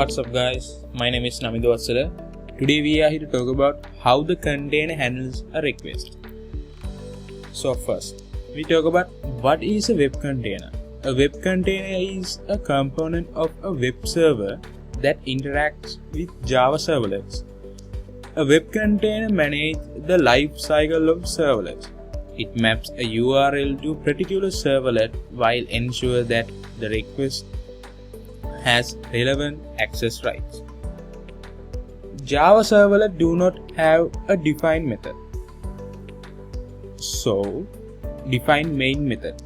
What's up guys, my name is Namindu Wathsala. Today we are here to talk about how the container handles a request. So first, we talk about what is a web container. A web container is a component of a web server that interacts with Java servlets. A web container manages the life cycle of servlets. It maps a URL to a particular servlet while ensure that the request has relevant access rights. Java servlets do not have a defined method. So, define main method.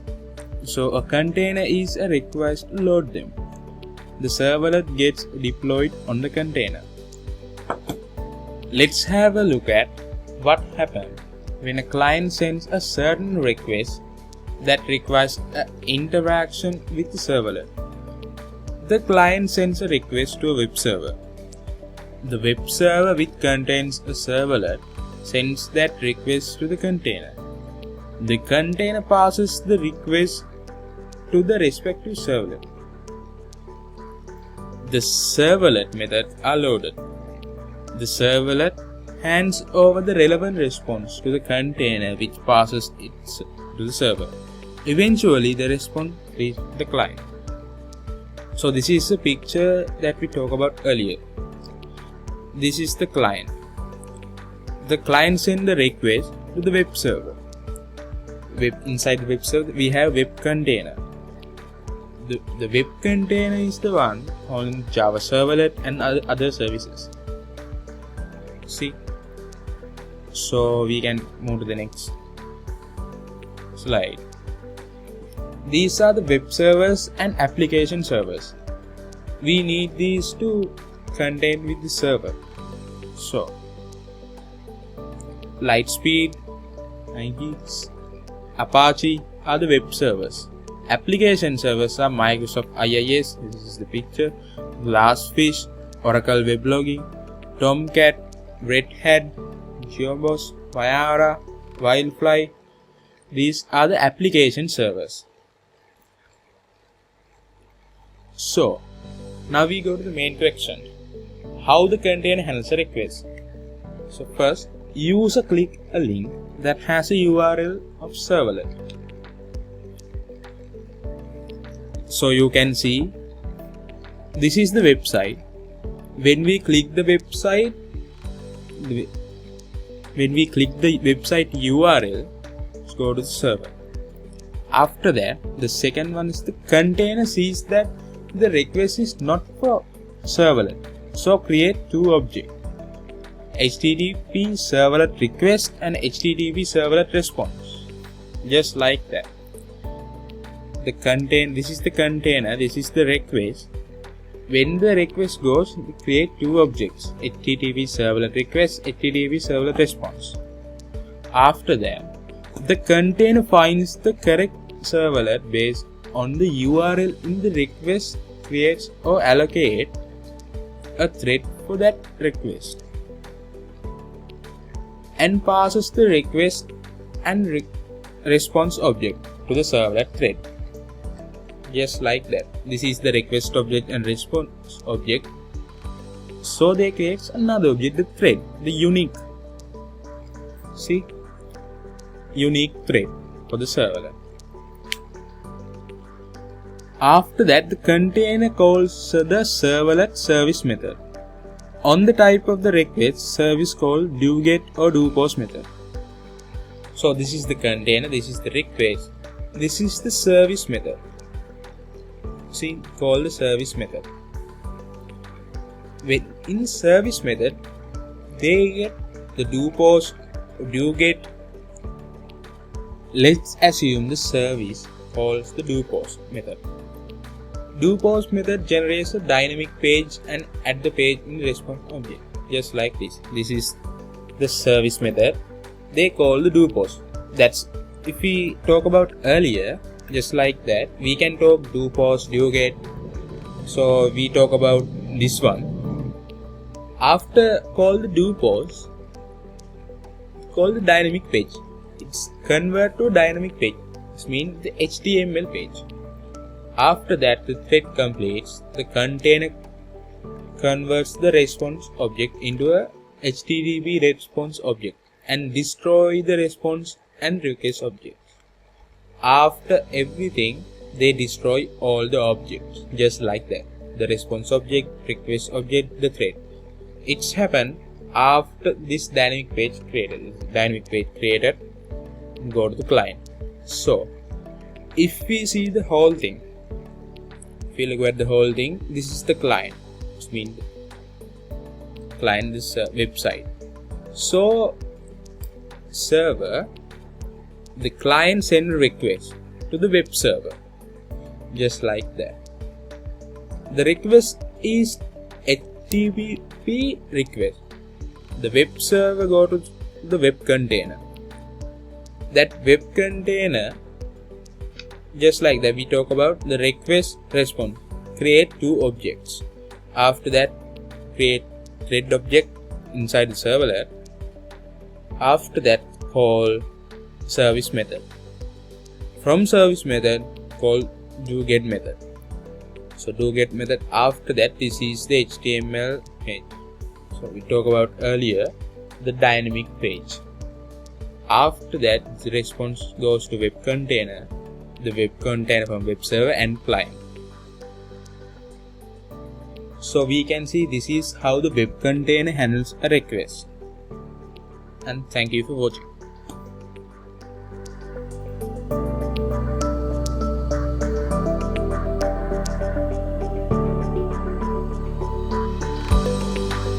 So a container is a request to load them. The servlet gets deployed on the container. Let's have a look at what happens when a client sends a certain request that requires an interaction with the servlet. The client sends a request to a web server. The web server, which contains a servlet, sends that request to the container. The container passes the request to the respective servlet. The servlet methods are loaded. The servlet hands over the relevant response to the container, which passes it to the server. Eventually, the response reaches the client. So this is a picture that we talked about earlier. This is the client. The client sends the request to the web server. Inside the web server, we have web container. The web container is the one on Java servlet and other services. See? So we can move to the next slide. These are the web servers and application servers. We need these to contain with the server. So, Lightspeed, IIC, Apache are the web servers. Application servers are Microsoft IIS, this is the picture, Glassfish, Oracle Weblogging, Tomcat, Red Hat, Geobos, Viara, Wildfly. These are the application servers. So, now we go to the main question. How the container handles a request. So first, user click a link that has a URL of servlet. So you can see, this is the website. When we click the website, URL, let's go to the server. After that, the second one is the container sees that the request is not for servlet. So create two objects, HTTP servlet request and HTTP servlet response. Just like that. This is the container, this is the request. When the request goes, we create two objects, HTTP servlet request, HTTP servlet response. After that, the container finds the correct servlet based on the URL in the request, creates or allocate a thread for that request, and passes the request and response object to the servlet thread. Just like that. This is the request object and response object. So they create another object, the thread, the unique. See? Unique thread for the servlet. After that, the container calls the servlet service method. On the type of the request, service called doGet or doPost method. So this is the container, this is the request, this is the service method. See, called the service method. In service method, they get the doPost, doGet. Let's assume the service calls the doPost method. DoPost method generates a dynamic page and add the page in the response object. Just like this. This is the service method. They call the DoPost. That's if we talk about earlier, just like that, we can talk DoPost, doGet. So we talk about this one. After call the DoPost, call the dynamic page. It's convert to dynamic page. This means the HTML page. After that, the thread completes, the container converts the response object into a HTTP response object and destroy the response and request objects. After everything, they destroy all the objects, just like that. The response object, request object, the thread. It's happened after this dynamic page created. This dynamic page created, go to the client. So, if we see the whole thing, if you look at the whole thing, this is the client. Which means client is a website. So, server, the client send a request to the web server, just like that. The request is HTTP request. The web server go to the web container. That web container, just like that, we talk about the request response. Create two objects. After that, create thread object inside the servlet. After that, call service method. From service method, call doGet method. So doGet method. After that, this is the HTML page. So we talked about earlier the dynamic page. After that, the response goes to web container. The web container from web server and client. So we can see this is how the web container handles a request. And thank you for watching.